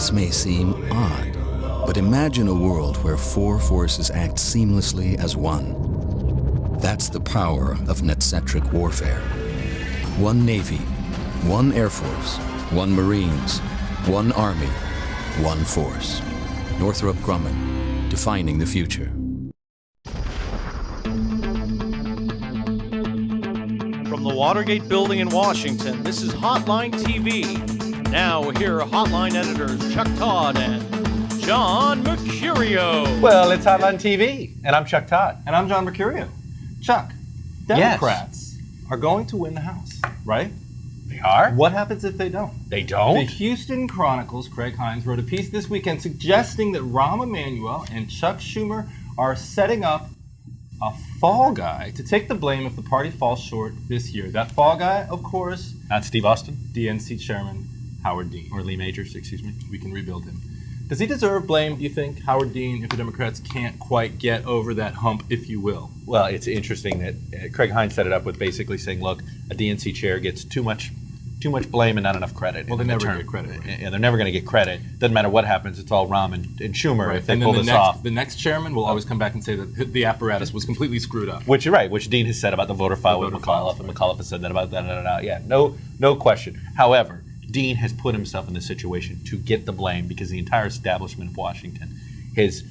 This may seem odd, but imagine a world where four forces act seamlessly as one. That's the power of net-centric warfare. One Navy, one Air Force, one Marines, one Army, one force. Northrop Grumman, defining the future. From the Watergate building in Washington, this is Hotline TV. Now here are Hotline editors Chuck Todd and John Mercurio. Well, it's Hotline TV, and I'm Chuck Todd. And I'm John Mercurio. Chuck, Democrats are going to win the House, right? They are? What happens if they don't? They don't? The Houston Chronicle's Craig Hines wrote a piece this weekend suggesting that Rahm Emanuel and Chuck Schumer are setting up a fall guy to take the blame if the party falls short this year. That fall guy, of course, Not Steve Austin? DNC Chairman Howard Dean. Or Lee Majors, excuse me. We can rebuild him. Does he deserve blame, do you think, Howard Dean, if the Democrats can't quite get over that hump, if you will? Well, it's interesting that Craig Hines set it up with basically saying, look, a DNC chair gets too much blame and not enough credit. Well, they never get credit. Right? And they're never going to get credit. Doesn't matter what happens, it's all Rahm and Schumer Right. if they pull this off. The next chairman will always come back and say that the apparatus was completely screwed up. Which you're right, which Dean has said about the voter file with McAuliffe, and McAuliffe has said that about that. Yeah, no question. However, Dean has put himself in this situation to get the blame because the entire establishment of Washington has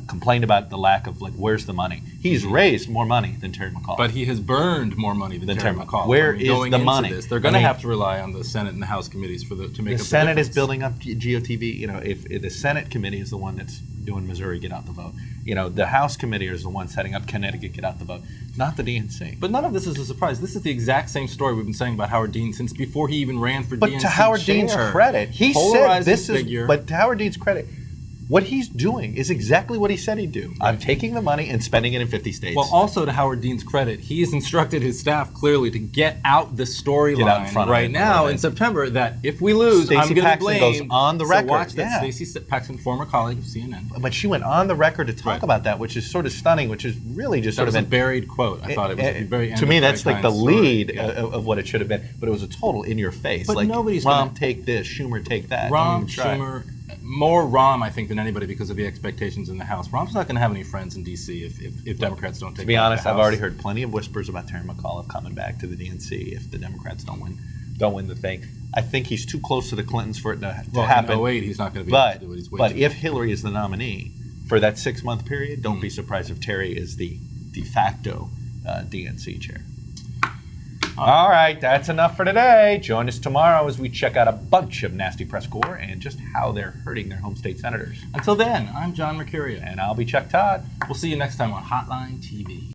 complained about the lack of, where's the money? He's raised more money than Terry McAuliffe. But he has burned more money than Terry McAuliffe. Where is the money? They're going to have to rely on the Senate and the House committees to make up the difference. The Senate is building up GOTV. If the Senate committee is the one that's doing Missouri get out the vote, the House committee is the one setting up Connecticut get out the vote, not the DNC. But none of this is a surprise. This is the exact same story we've been saying about Howard Dean since before he even ran for DNC chair. But to Howard Dean's credit, he said this is. But to Howard Dean's credit, what he's doing is exactly what he said he'd do. Right. I'm taking the money and spending it in 50 states. Well, also to Howard Dean's credit, he has instructed his staff clearly to get out the storyline right now in September that if we lose, I'm going to blame. Goes on the record. So watch that. Stacey Paxton, former colleague of CNN. But she went on the record to talk about that, which is sort of stunning, which is really just sort of a buried quote. I thought it was very end. To me, that's like the lead of what it should have been. But it was a total in your face. But nobody's Rahm take this, Schumer take that. Rahm, Schumer. More Rahm, I think, than anybody because of the expectations in the House. Rahm's not going to have any friends in D.C. if Democrats don't take. To be honest, I've already heard plenty of whispers about Terry McAuliffe coming back to the DNC if the Democrats don't win the thing. I think he's too close to the Clintons for it to happen. In 08, he's not going to be able to do what he's waiting. But if Hillary is the nominee for that 6-month period, don't be surprised if Terry is the de facto DNC chair. All right, that's enough for today. Join us tomorrow as we check out a bunch of nasty press corps and just how they're hurting their home state senators. Until then, I'm John Mercurio. And I'll be Chuck Todd. We'll see you next time on Hotline TV.